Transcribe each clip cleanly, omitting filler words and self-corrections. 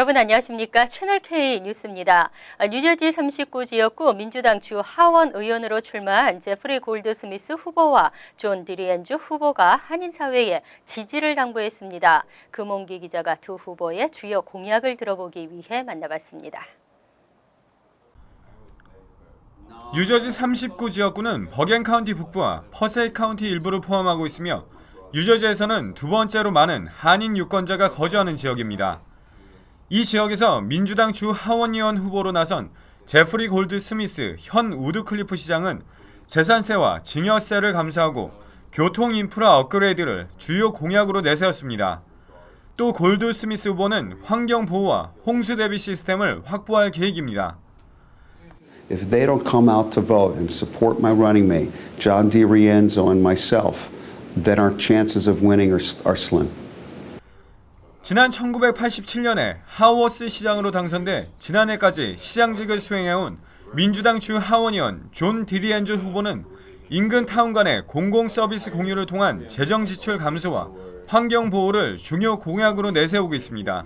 여러분 안녕하십니까? 채널K 뉴스입니다. 뉴저지 39 지역구 민주당 주 하원 의원으로 출마한 제프리 골드스미스 후보와 존 디리엔주 후보가 한인사회에 지지를 당부했습니다. 금홍기 기자가 두 후보의 주요 공약을 들어보기 위해 만나봤습니다. 뉴저지 39 지역구는 버겐 카운티 북부와 퍼세이 카운티 일부를 포함하고 있으며 뉴저지에서는 두 번째로 많은 한인 유권자가 거주하는 지역입니다. 이 지역에서 민주당 주 하원의원 후보로 나선 제프리 골드 스미스 현 우드클리프 시장은 재산세와 증여세를 감사하고 교통 인프라 업그레이드를 주요 공약으로 내세웠습니다. 또 골드 스미스 후보는 환경 보호와 홍수 대비 시스템을 확보할 계획입니다. If they don't come out to vote and support my running mate, John DiRienzo and myself, then our chances of winning are slim. 지난 1987년에 하워스 시장으로 당선돼 지난해까지 시장직을 수행해온 민주당 주 하원의원 존 디리엔주 후보는 인근 타운 간의 공공 서비스 공유를 통한 재정 지출 감소와 환경 보호를 중요 공약으로 내세우고 있습니다.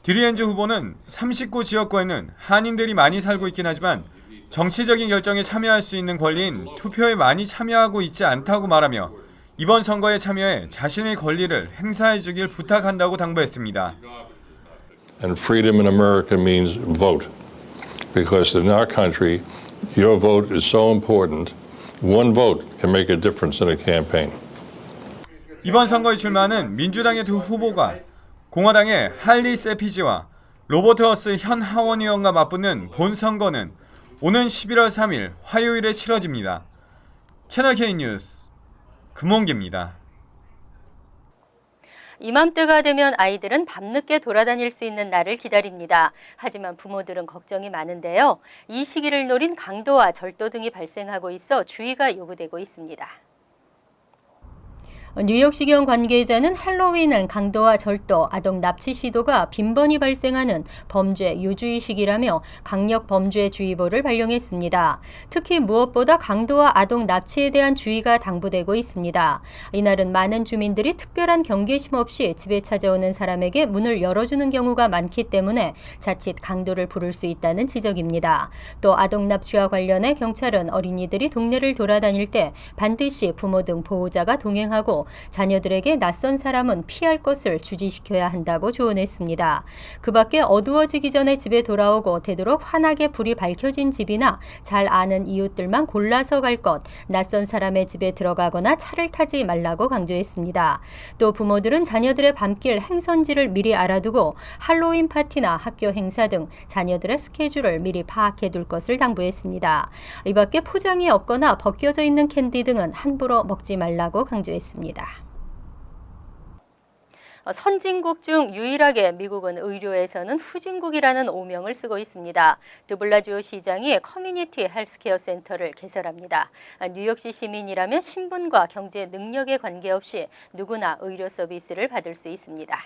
디리엔주 후보는 39 지역구에는 한인들이 많이 살고 있긴 하지만 정치적인 결정에 참여할 수 있는 권리인 투표에 많이 참여하고 있지 않다고 말하며 이번 선거에 참여해 자신의 권리를 행사해 주길 부탁한다고 당부했습니다. And freedom in America means vote. Because in our country, your vote is so important. One vote can make a difference in a campaign. 이번 선거에 출마하는 민주당의 두 후보가 공화당의 할리 세피지와 로버트 허스 현 하원의원과 맞붙는 본선거는 오는 11월 3일 화요일에 치러집니다. 채널K 뉴스 금홍기입니다. 이맘때가 되면 아이들은 밤늦게 돌아다닐 수 있는 날을 기다립니다. 하지만 부모들은 걱정이 많은데요. 이 시기를 노린 강도와 절도 등이 발생하고 있어 주의가 요구되고 있습니다. 뉴욕시경 관계자는 할로윈은 강도와 절도, 아동 납치 시도가 빈번히 발생하는 범죄 유주의 시기라며 강력 범죄주의보를 발령했습니다. 특히 무엇보다 강도와 아동 납치에 대한 주의가 당부되고 있습니다. 이날은 많은 주민들이 특별한 경계심 없이 집에 찾아오는 사람에게 문을 열어주는 경우가 많기 때문에 자칫 강도를 부를 수 있다는 지적입니다. 또 아동 납치와 관련해 경찰은 어린이들이 동네를 돌아다닐 때 반드시 부모 등 보호자가 동행하고 자녀들에게 낯선 사람은 피할 것을 주지시켜야 한다고 조언했습니다. 그 밖에 어두워지기 전에 집에 돌아오고 되도록 환하게 불이 밝혀진 집이나 잘 아는 이웃들만 골라서 갈 것, 낯선 사람의 집에 들어가거나 차를 타지 말라고 강조했습니다. 또 부모들은 자녀들의 밤길 행선지를 미리 알아두고 할로윈 파티나 학교 행사 등 자녀들의 스케줄을 미리 파악해 둘 것을 당부했습니다. 이 밖에 포장이 없거나 벗겨져 있는 캔디 등은 함부로 먹지 말라고 강조했습니다. 선진국 중 유일하게 미국은 의료에서는 후진국이라는 오명을 쓰고 있습니다. 드블라지오 시장이 커뮤니티 헬스케어 센터를 개설합니다. 뉴욕시 시민이라면 신분과 경제 능력에 관계없이 누구나 의료 서비스를 받을 수 있습니다.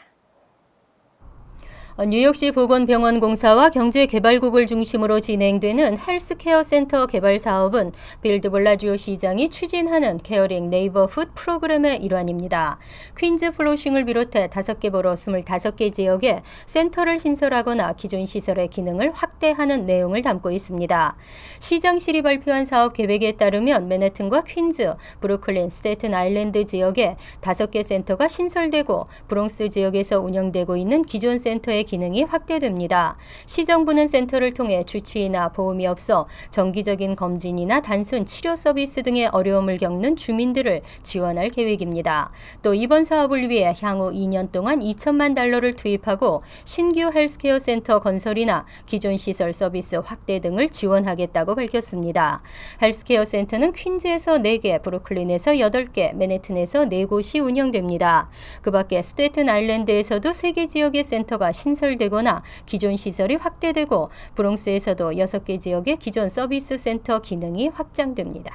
뉴욕시 보건병원공사와 경제개발국을 중심으로 진행되는 헬스케어 센터 개발 사업은 빌 드블라지오 시장이 추진하는 케어링 네이버훗 프로그램의 일환입니다. 퀸즈 플로싱을 비롯해 5개보로 25개 지역에 센터를 신설하거나 기존 시설의 기능을 확대하는 내용을 담고 있습니다. 시장실이 발표한 사업 계획에 따르면 맨해튼과 퀸즈, 브루클린, 스테튼 아일랜드 지역에 5개 센터가 신설되고 브롱스 지역에서 운영되고 있는 기존 센터의 기능이 확대됩니다. 시정부는 센터를 통해 주치의나 보험이 없어 정기적인 검진이나 단순 치료 서비스 등의 어려움을 겪는 주민들을 지원할 계획입니다. 또 이번 사업을 위해 향후 2년 동안 $2,000만 투입하고 신규 헬스케어 센터 건설이나 기존 시설 서비스 확대 등을 지원하겠다고 밝혔습니다. 헬스케어 센터는 퀸즈에서 4개, 브루클린에서 8개, 맨해튼에서 4곳이 운영됩니다. 그 밖에 스테튼 아일랜드에서도 3개 지역의 센터가 신설되거나 기존 시설이 확대되고 브롱스에서도 6개 지역의 기존 서비스 센터 기능이 확장됩니다.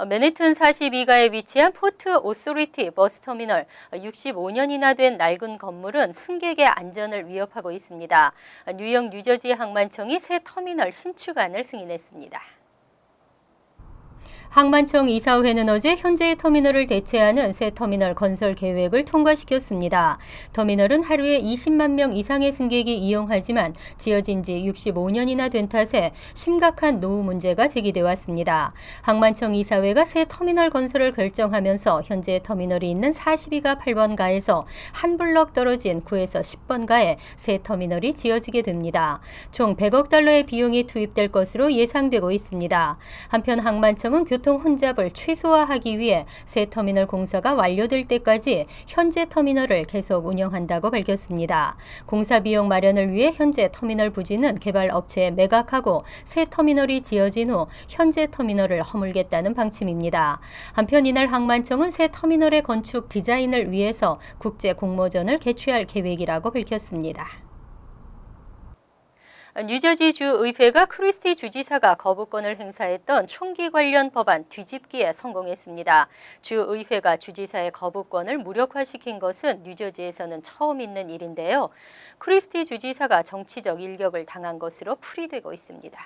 맨해튼 42가에 위치한 포트 오소리티 버스터미널 65년이나 된 낡은 건물은 승객의 안전을 위협하고 있습니다. 뉴욕 뉴저지 항만청이 새 터미널 신축안을 승인했습니다. 항만청 이사회는 어제 현재의 터미널을 대체하는 새 터미널 건설 계획을 통과시켰습니다. 터미널은 하루에 20만 명 이상의 승객이 이용하지만 지어진 지 65년이나 된 탓에 심각한 노후 문제가 제기돼 왔습니다. 항만청 이사회가 새 터미널 건설을 결정하면서 현재 터미널이 있는 42가 8번가에서 한 블럭 떨어진 9에서 10번가에 새 터미널이 지어지게 됩니다. 총 100억 달러의 비용이 투입될 것으로 예상되고 있습니다. 한편 항만청은 교통 혼잡을 최소화하기 위해 새 터미널 공사가 완료될 때까지 현재 터미널을 계속 운영한다고 밝혔습니다. 공사 비용 마련을 위해 현재 터미널 부지는 개발 업체에 매각하고 새 터미널이 지어진 후 현재 터미널을 허물겠다는 방침입니다. 한편 이날 항만청은 새 터미널의 건축 디자인을 위해서 국제 공모전을 개최할 계획이라고 밝혔습니다. 뉴저지 주 의회가 크리스티 주지사가 거부권을 행사했던 총기 관련 법안 뒤집기에 성공했습니다. 주 의회가 주지사의 거부권을 무력화시킨 것은 뉴저지에서는 처음 있는 일인데요. 크리스티 주지사가 정치적 일격을 당한 것으로 풀이되고 있습니다.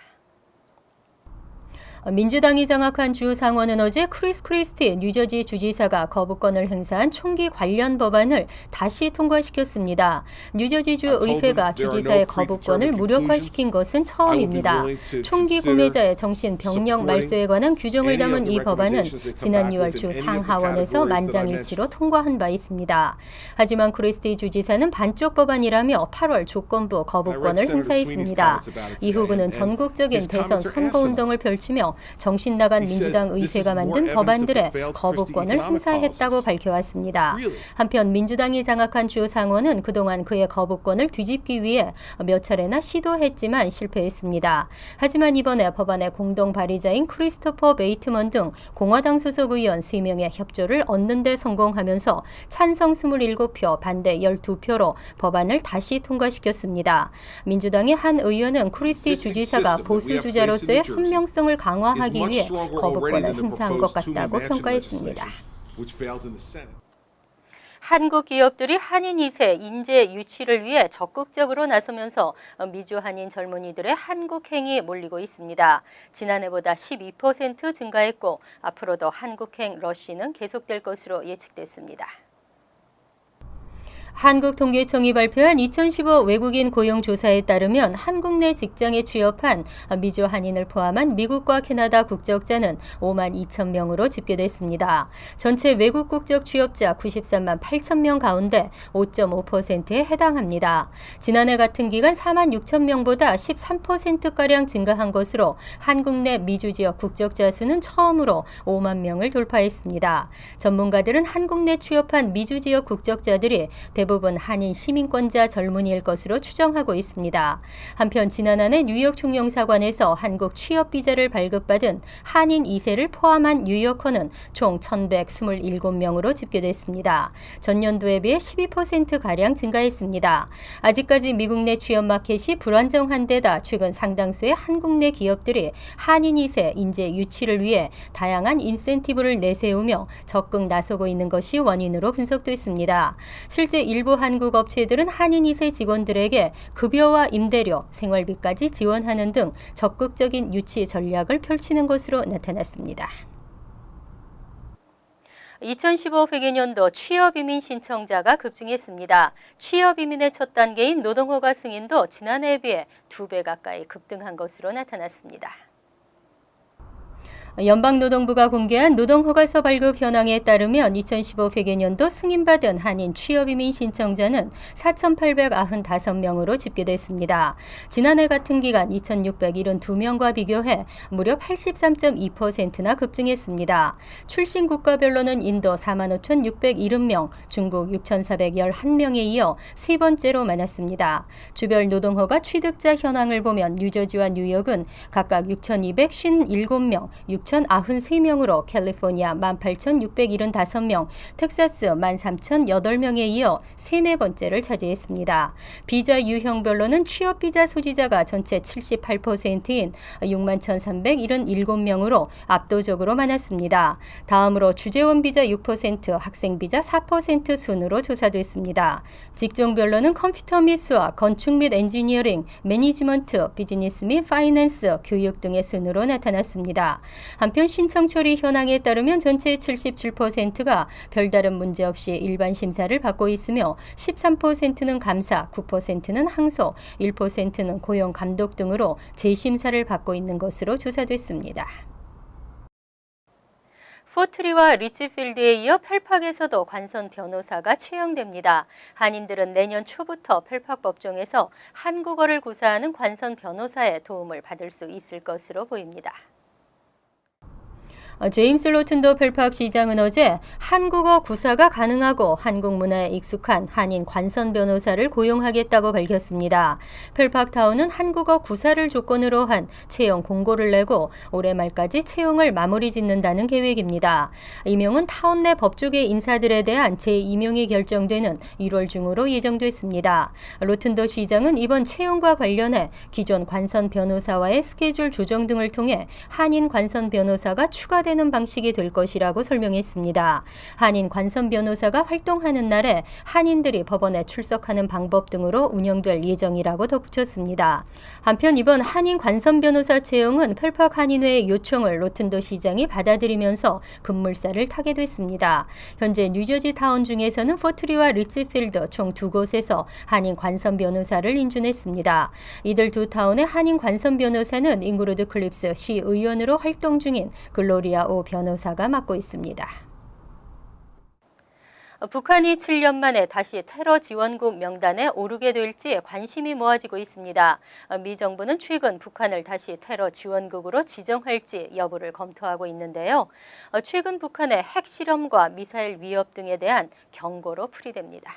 민주당이 장악한 주 상원은 어제 크리스 크리스티 뉴저지 주지사가 거부권을 행사한 총기 관련 법안을 다시 통과시켰습니다. 뉴저지 주 의회가 주지사의 거부권을 무력화시킨 것은 처음입니다. 총기 구매자의 정신병력 말소에 관한 규정을 담은 이 법안은 지난 6월 주 상하원에서 만장일치로 통과한 바 있습니다. 하지만 크리스티 주지사는 반쪽 법안이라며 8월 조건부 거부권을 행사했습니다. 이후 그는 전국적인 대선 선거운동을 펼치며 정신 나간 민주당 의회가 만든 법안들에 거부권을 행사했다고 밝혀왔습니다. 한편 민주당이 장악한 주 상원은 그동안 그의 거부권을 뒤집기 위해 몇 차례나 시도했지만 실패했습니다. 하지만 이번에 법안의 공동 발의자인 크리스토퍼 베이트먼 등 공화당 소속 의원 3명의 협조를 얻는 데 성공하면서 찬성 27표, 반대 12표로 법안을 다시 통과시켰습니다. 민주당의 한 의원은 크리스티 주지사가 보수 주자로서의 선명성을 강화하기 위해 거부권을 행사한 것 같다고 평가했습니다. 한국 기업들이 한인 2세 인재 유치를 위해 적극적으로 나서면서 미주 한인 젊은이들의 한국행이 몰리고 있습니다. 지난해보다 12% 증가했고 앞으로도 한국행 러쉬는 계속될 것으로 예측됐습니다. 한국통계청이 발표한 2015 외국인 고용조사에 따르면 한국 내 직장에 취업한 미주 한인을 포함한 미국과 캐나다 국적자는 5만 2천 명으로 집계됐습니다. 전체 외국 국적 취업자 93만 8천 명 가운데 5.5%에 해당합니다. 지난해 같은 기간 4만 6천 명보다 13%가량 증가한 것으로 한국 내 미주 지역 국적자 수는 처음으로 5만 명을 돌파했습니다. 전문가들은 한국 내 취업한 미주 지역 국적자들이 대부분 한인 시민권자 젊은이일 것으로 추정하고 있습니다. 한편 지난 한 해 뉴욕 총영사관에서 한국 취업 비자를 발급받은 한인 2세를 포함한 뉴요커는 총 1,127명으로 집계됐습니다. 전년도에 비해 12%가량 증가했습니다. 아직까지 미국 내 취업 마켓이 불안정한 데다 최근 상당수의 한국 내 기업들이 한인 2세 인재 유치를 위해 다양한 인센티브를 내세우며 적극 나서고 있는 것이 원인으로 분석됐습니다. 실제 일부 한국 업체들은 한인 2세 직원들에게 급여와 임대료, 생활비까지 지원하는 등 적극적인 유치 전략을 펼치는 것으로 나타났습니다. 2015 회계년도 취업이민 신청자가 급증했습니다. 취업이민의 첫 단계인 노동허가 승인도 지난해에 비해 2배 가까이 급등한 것으로 나타났습니다. 연방노동부가 공개한 노동허가서 발급 현황에 따르면 2015 회계년도 승인받은 한인 취업이민 신청자는 4,895명으로 집계됐습니다. 지난해 같은 기간 2,672명과 비교해 무려 83.2%나 급증했습니다. 출신 국가별로는 인도 45,670명, 중국 6,411명에 이어 세 번째로 많았습니다. 주별 노동허가 취득자 현황을 보면 뉴저지와 뉴욕은 각각 6,257명, 6,093명으로 캘리포니아 18,675명, 텍사스 13,008명에 이어 3, 4번째를 차지했습니다. 비자 유형별로는 취업비자 소지자가 전체 78%인 61,377명으로 압도적으로 많았습니다. 다음으로 주재원 비자 6%, 학생 비자 4% 순으로 조사됐습니다. 직종별로는 컴퓨터 및 수학, 건축 및 엔지니어링, 매니지먼트, 비즈니스 및 파이낸스, 교육 등의 순으로 나타났습니다. 한편 신청 처리 현황에 따르면 전체의 77%가 별다른 문제 없이 일반 심사를 받고 있으며 13%는 감사, 9%는 항소, 1%는 고용 감독 등으로 재심사를 받고 있는 것으로 조사됐습니다. 포트리와 리치필드에 이어 펠팍에서도 관선 변호사가 채용됩니다. 한인들은 내년 초부터 펠팍 법정에서 한국어를 구사하는 관선 변호사의 도움을 받을 수 있을 것으로 보입니다. 제임스 로튼더 펠팍 시장은 어제 한국어 구사가 가능하고 한국 문화에 익숙한 한인 관선 변호사를 고용하겠다고 밝혔습니다. 펠팍타운은 한국어 구사를 조건으로 한 채용 공고를 내고 올해 말까지 채용을 마무리 짓는다는 계획입니다. 임용은 타운 내 법조계 인사들에 대한 재임용이 결정되는 1월 중으로 예정됐습니다. 로튼더 시장은 이번 채용과 관련해 기존 관선 변호사와의 스케줄 조정 등을 통해 한인 관선 변호사가 추가되는 방식이 될 것이라고 설명했습니다. 한인 관선 변호사가 활동하는 날에 한인들이 법원에 출석하는 방법 등으로 운영될 예정이라고 덧붙였습니다. 한편 이번 한인 관선 변호사 채용은 펠팍 한인회의 요청을 로튼더 시장이 받아들이면서 급물살을 타게 됐습니다. 현재 뉴저지 타운 중에서는 포트리와 리치필드 총 2곳에서 한인 관선 변호사를 인준했습니다. 이들 두 타운의 한인 관선 변호사는 잉그루드 클립스 시의원으로 활동 중인 글로리아 오 변호사가 맡고 있습니다. 북한이 7년 만에 다시 테러 지원국 명단에 오르게 될지 관심이 모아지고 있습니다. 미 정부는 최근 북한을 다시 테러 지원국으로 지정할지 여부를 검토하고 있는데요. 최근 북한의 핵실험과 미사일 위협 등에 대한 경고로 풀이됩니다.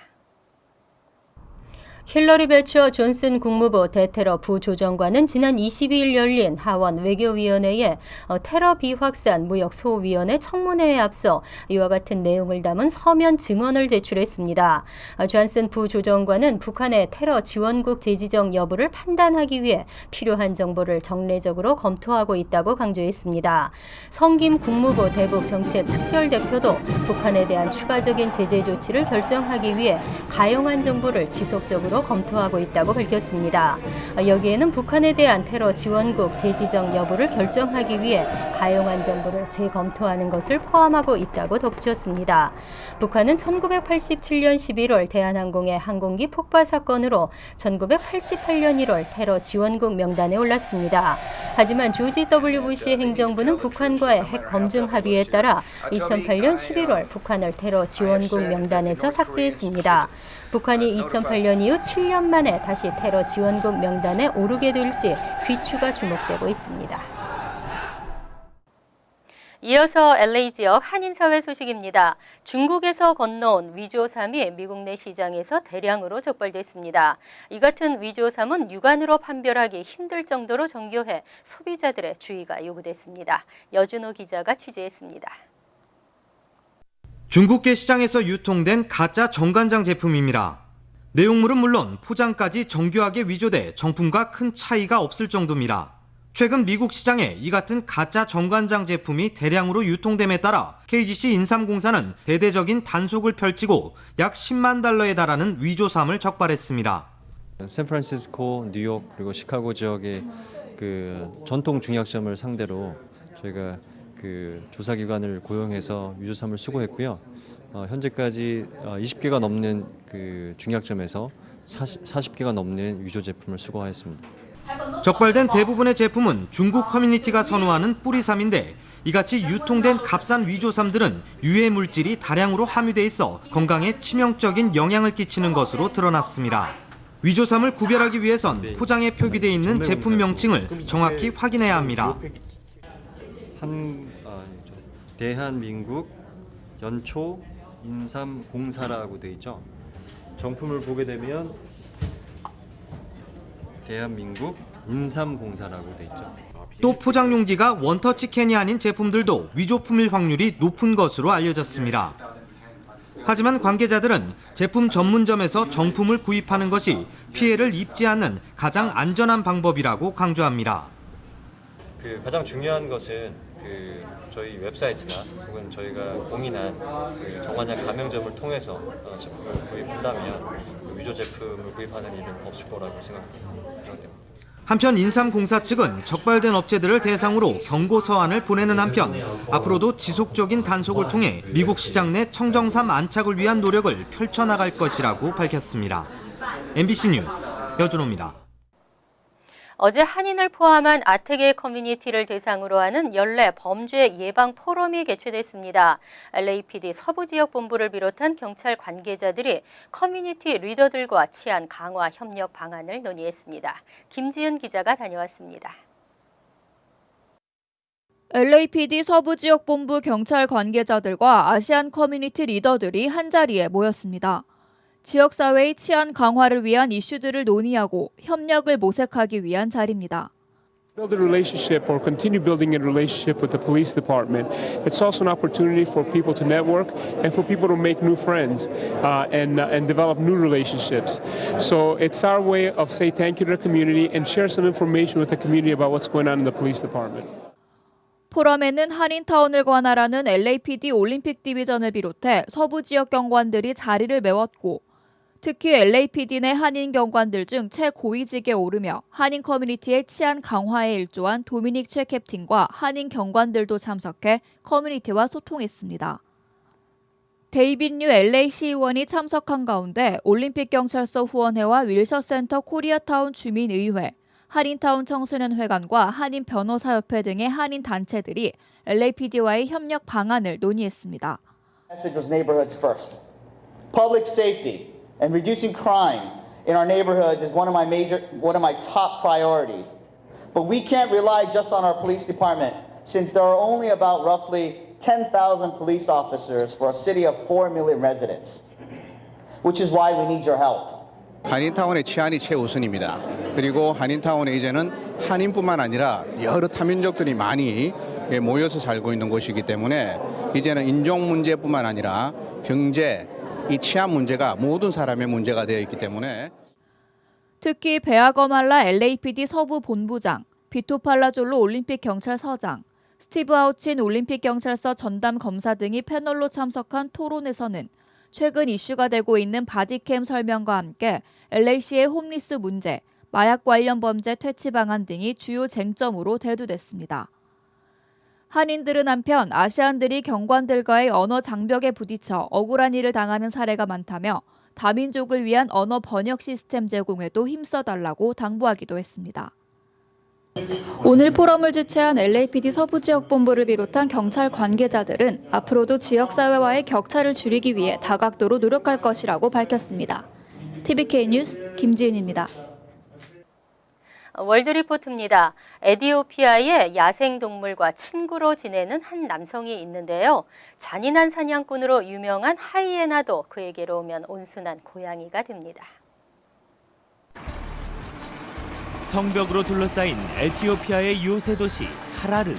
힐러리 베처 존슨 국무부 대테러 부조정관은 지난 22일 열린 하원 외교위원회에 테러 비확산 무역 소위원회 청문회에 앞서 이와 같은 내용을 담은 서면 증언을 제출했습니다. 존슨 부조정관은 북한의 테러 지원국 재지정 여부를 판단하기 위해 필요한 정보를 정례적으로 검토하고 있다고 강조했습니다. 성김 국무부 대북 정책 특별대표도 북한에 대한 추가적인 제재 조치를 결정하기 위해 가용한 정보를 지속적으로 검토하고 있다고 밝혔습니다. 여기에는 북한에 대한 테러 지원국 재지정 여부를 결정하기 위해 가용한 정보를 재검토하는 것을 포함하고 있다고 덧붙였습니다. 북한은 1987년 11월 대한항공의 항공기 폭발 사건으로 1988년 1월 테러 지원국 명단에 올랐습니다. 하지만 조지 W. 부시 행정부는 북한과의 핵 검증 합의에 따라 2008년 11월 북한을 테러 지원국 명단에서 삭제했습니다. 북한이 2008년 이후 7년 만에 다시 테러 지원국 명단에 오르게 될지 귀추가 주목되고 있습니다. 이어서 LA 지역 한인사회 소식입니다. 중국에서 건너온 위조삼이 미국 내 시장에서 대량으로 적발됐습니다. 이 같은 위조삼은 육안으로 판별하기 힘들 정도로 정교해 소비자들의 주의가 요구됐습니다. 여준호 기자가 취재했습니다. 중국계 시장에서 유통된 가짜 정관장 제품입니다. 내용물은 물론 포장까지 정교하게 위조돼 정품과 큰 차이가 없을 정도입니다. 최근 미국 시장에 이 같은 가짜 정관장 제품이 대량으로 유통됨에 따라 KGC 인삼공사는 대대적인 단속을 펼치고 약 10만 달러에 달하는 위조삼을 적발했습니다. 샌프란시스코, 뉴욕 그리고 시카고 지역의 전통 중약점을 상대로 저희가 조사기관을 고용해서 위조삼을 수거했고요. 현재까지 20개가 넘는 중약점에서 40개가 넘는 위조 제품을 수거하였습니다. 적발된 대부분의 제품은 중국 커뮤니티가 선호하는 뿌리삼인데 이같이 유통된 값싼 위조삼들은 유해 물질이 다량으로 함유돼 있어 건강에 치명적인 영향을 끼치는 것으로 드러났습니다. 위조삼을 구별하기 위해선 포장에 표기되어 있는 제품 명칭을 정확히 확인해야 합니다. 대한민국 연초 인삼공사라고 되어 있죠. 정품을 보게 되면 대한민국 인삼공사라고 되어 있죠. 또 포장 용기가 원터치 캔이 아닌 제품들도 위조품일 확률이 높은 것으로 알려졌습니다. 하지만 관계자들은 제품 전문점에서 정품을 구입하는 것이 피해를 입지 않는 가장 안전한 방법이라고 강조합니다. 가장 중요한 것은 저희 웹사이트나 혹은 저희가 공인한 정관장 가맹점을 통해서 제품을 구입한다면 위조 제품을 구입하는 일은 없을 거라고 생각됩니다. 한편 인삼공사 측은 적발된 업체들을 대상으로 경고 서한을 보내는 한편 앞으로도 지속적인 단속을 통해 미국 시장 내 청정삼 안착을 위한 노력을 펼쳐나갈 것이라고 밝혔습니다. MBC 뉴스 여준호입니다. 어제 한인을 포함한 아태계 커뮤니티를 대상으로 하는 연례 범죄 예방 포럼이 개최됐습니다. LAPD 서부지역본부를 비롯한 경찰 관계자들이 커뮤니티 리더들과 치안 강화 협력 방안을 논의했습니다. 김지은 기자가 다녀왔습니다. LAPD 서부지역본부 경찰 관계자들과 아시안 커뮤니티 리더들이 한자리에 모였습니다. 지역사회의 치안 강화를 위한 이슈들을 논의하고 협력을 모색하기 위한 자리입니다. Build a relationship or continue building a relationship with the police department. It's also an opportunity for people to network and for people to make new friends and develop new relationships. So it's our way of saying thank you to the community and share some information with the community about what's going on in the police department. 포럼에는 한인타운을 관할하는 LAPD 올림픽 디비전을 비롯해 서부 지역 경관들이 자리를 메웠고 특히 LAPD 내 한인 경관들 중 최고위직에 오르며 한인 커뮤니티의 치안 강화에 일조한 도미닉 최 캡틴과 한인 경관들도 참석해 커뮤니티와 소통했습니다. 데이빗 뉴 LA 시의원이 참석한 가운데 올림픽 경찰서 후원회와 윌셔센터 코리아타운 주민의회, 한인타운 청소년회관과 한인 변호사협회 등의 한인 단체들이 LAPD와의 협력 방안을 논의했습니다. Message was neighborhoods first. Public safety and reducing crime in our neighborhoods is one of my top priorities. But we can't rely just on our police department since there are only about roughly 10,000 police officers for a city of 4 million residents. Which is why we need your help. 한인타운의 치안이 최우선입니다. 그리고 한인타운에 이제는 한인뿐만 아니라 여러 타민족들이 많이 모여서 살고 있는 곳이기 때문에 이제는 인종 문제뿐만 아니라 경제, 이 치안 문제가 모든 사람의 문제가 되어 있기 때문에 특히 베아거말라 LAPD 서부 본부장, 비토 팔라졸로 올림픽 경찰서장, 스티브 아우친 올림픽 경찰서 전담 검사 등이 패널로 참석한 토론에서는 최근 이슈가 되고 있는 바디캠 설명과 함께 LA시의 홈리스 문제, 마약 관련 범죄 퇴치 방안 등이 주요 쟁점으로 대두됐습니다. 한인들은 한편 아시안들이 경관들과의 언어 장벽에 부딪혀 억울한 일을 당하는 사례가 많다며 다민족을 위한 언어 번역 시스템 제공에도 힘써달라고 당부하기도 했습니다. 오늘 포럼을 주최한 LAPD 서부지역본부를 비롯한 경찰 관계자들은 앞으로도 지역사회와의 격차를 줄이기 위해 다각도로 노력할 것이라고 밝혔습니다. TVK 뉴스 김지은입니다. 월드리포트입니다. 에티오피아의 야생동물과 친구로 지내는 한 남성이 있는데요. 잔인한 사냥꾼으로 유명한 하이에나도 그에게로 오면 온순한 고양이가 됩니다. 성벽으로 둘러싸인 에티오피아의 요새 도시 하라르.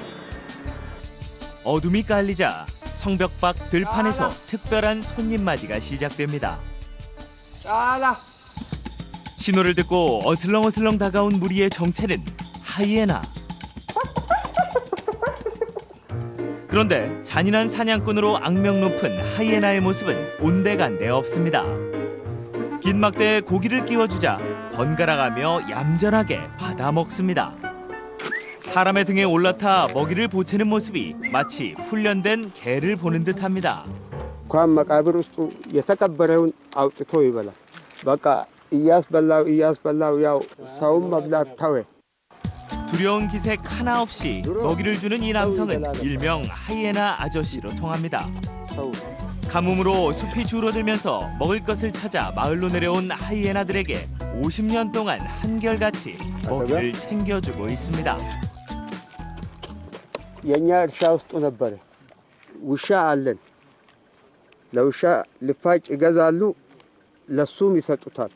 어둠이 깔리자 성벽 밖 들판에서 특별한 손님 맞이가 시작됩니다. 신호를 듣고 어슬렁어슬렁 다가온 무리의 정체는 하이에나. 그런데 잔인한 사냥꾼으로 악명 높은 하이에나의 모습은 온데간데 없습니다. 긴 막대에 고기를 끼워주자 번갈아가며 얌전하게 받아먹습니다. 사람의 등에 올라타 먹이를 보채는 모습이 마치 훈련된 개를 보는 듯합니다. 두려운 기색 하나 없이 먹이를 주는 이 남성은 일명 하이에나 아저씨로 통합니다. 가뭄으로 숲이 줄어들면서 먹을 것을 찾아 마을로 내려온 하이에나들에게 50년 동안 한결같이 먹이를 챙겨주고 있습니다. የኛ እርሻ ውስጥ ነበር ውሻ አለን ለውሻ ልፋጭ ይገዛሉ ለሱም ይሰጡታል.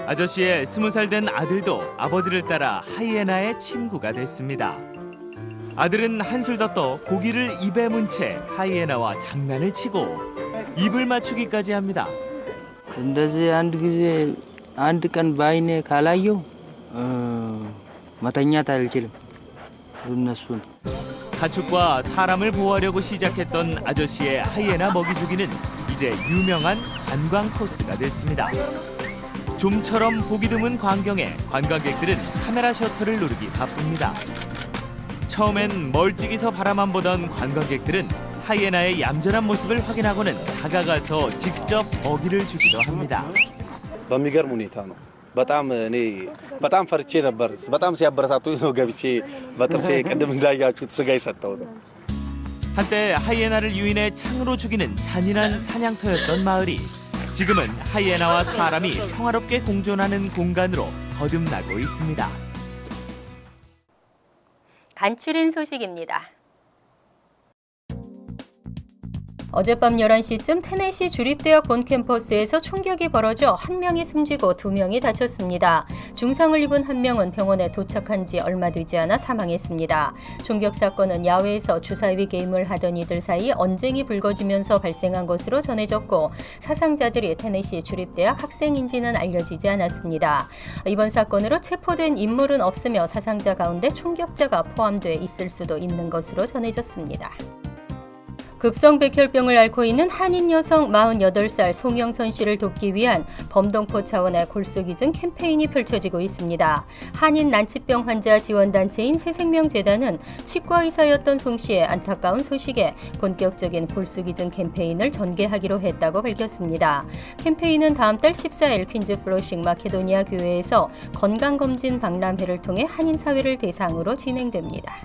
아저씨의 20살 된 아들도 아버지를 따라 하이에나의 친구가 됐습니다. 아들은 한술 더 떠 고기를 입에 문 채 하이에나와 장난을 치고 입을 맞추기까지 합니다. እንደዚህ አንድ ጊዜ አንድ ቀን ባይኔ ካላየው መተኛት አልችልም. እነሱን 가축과 사람을 보호하려고 시작했던 아저씨의 하이에나 먹이 주기는 이제 유명한 관광 코스가 됐습니다. 좀처럼 보기 드문 광경에 관광객들은 카메라 셔터를 누르기 바쁩니다. 처음엔 멀찍이서 바라만 보던 관광객들은 하이에나의 얌전한 모습을 확인하고는 다가가서 직접 먹이를 주기도 합니다. በሚገርም ሁኔታ ነው። በጣም ፈርቼ ነበር። በጣም ሲያበረታቱኝ ነው ገብቼ በጥርሴ ቅድም እንዳያችሁት ስጋ የሰጠሁት። 한때 하이에나를 유인해 창으로 죽이는 잔인한 사냥터였던 마을이 지금은 하이에나와 사람이 평화롭게 공존하는 공간으로 거듭나고 있습니다. 간추린 소식입니다. 어젯밤 11시쯤 테네시 주립대학 본 캠퍼스에서 총격이 벌어져 한 명이 숨지고 2명이 다쳤습니다. 중상을 입은 한 명은 병원에 도착한 지 얼마 되지 않아 사망했습니다. 총격 사건은 야외에서 주사위 게임을 하던 이들 사이 언쟁이 불거지면서 발생한 것으로 전해졌고 사상자들이 테네시 주립대학 학생인지는 알려지지 않았습니다. 이번 사건으로 체포된 인물은 없으며 사상자 가운데 총격자가 포함돼 있을 수도 있는 것으로 전해졌습니다. 급성백혈병을 앓고 있는 한인 여성 48살 송영선 씨를 돕기 위한 범동포 차원의 골수기증 캠페인이 펼쳐지고 있습니다. 한인 난치병 환자 지원단체인 새생명재단은 치과의사였던 송 씨의 안타까운 소식에 본격적인 골수기증 캠페인을 전개하기로 했다고 밝혔습니다. 캠페인은 다음 달 14일 퀸즈 플러싱 마케도니아 교회에서 건강검진 박람회를 통해 한인 사회를 대상으로 진행됩니다.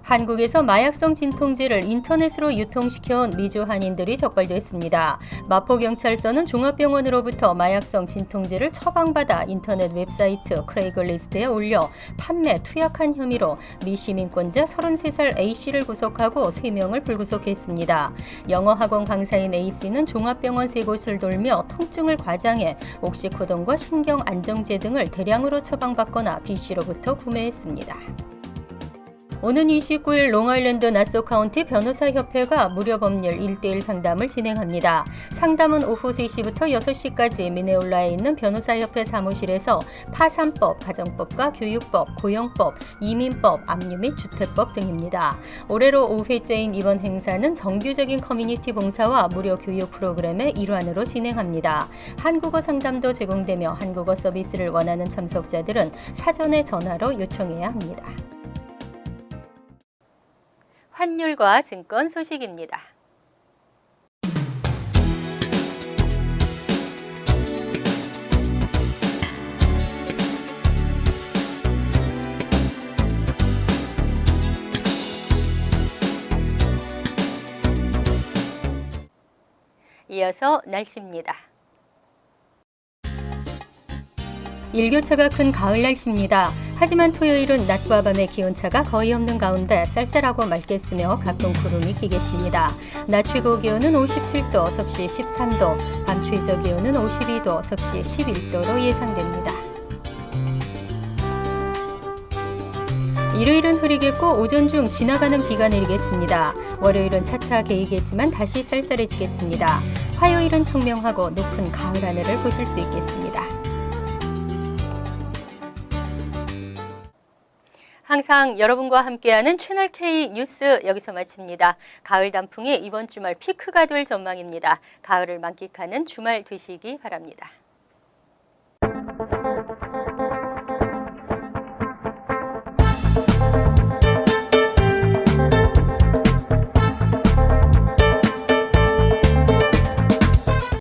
한국에서 마약성 진통제를 인터넷으로 유통시켜온 미주 한인들이 적발됐습니다. 마포경찰서는 종합병원으로부터 마약성 진통제를 처방받아 인터넷 웹사이트 크레이글리스트에 올려 판매, 투약한 혐의로 미 시민권자 33살 A씨를 구속하고 3명을 불구속했습니다. 영어학원 강사인 A씨는 종합병원 3곳을 돌며 통증을 과장해 옥시코돈과 신경안정제 등을 대량으로 처방받거나 B씨로부터 구매했습니다. 오는 29일 롱아일랜드 나소 카운티 변호사협회가 무료법률 1:1 상담을 진행합니다. 상담은 오후 3시부터 6시까지 미네올라에 있는 변호사협회 사무실에서 파산법, 가정법과 교육법, 고용법, 이민법, 압류 및 주택법 등입니다. 올해로 5회째인 이번 행사는 정규적인 커뮤니티 봉사와 무료 교육 프로그램의 일환으로 진행합니다. 한국어 상담도 제공되며 한국어 서비스를 원하는 참석자들은 사전에 전화로 요청해야 합니다. 환율과 증권 소식입니다. 이어서 날씨입니다. 일교차가 큰 가을 날씨입니다. 하지만 토요일은 낮과 밤의 기온차가 거의 없는 가운데 쌀쌀하고 맑겠으며 가끔 구름이 끼겠습니다. 낮 최고 기온은 57도, 섭씨 13도, 밤 최저 기온은 52도, 섭씨 11도로 예상됩니다. 일요일은 흐리겠고 오전 중 지나가는 비가 내리겠습니다. 월요일은 차차 개이겠지만 다시 쌀쌀해지겠습니다. 화요일은 청명하고 높은 가을 하늘을 보실 수 있겠습니다. 항상 여러분과 함께하는 채널 K 뉴스 여기서 마칩니다. 가을 단풍이 이번 주말 피크가 될 전망입니다. 가을을 만끽하는 주말 되시기 바랍니다.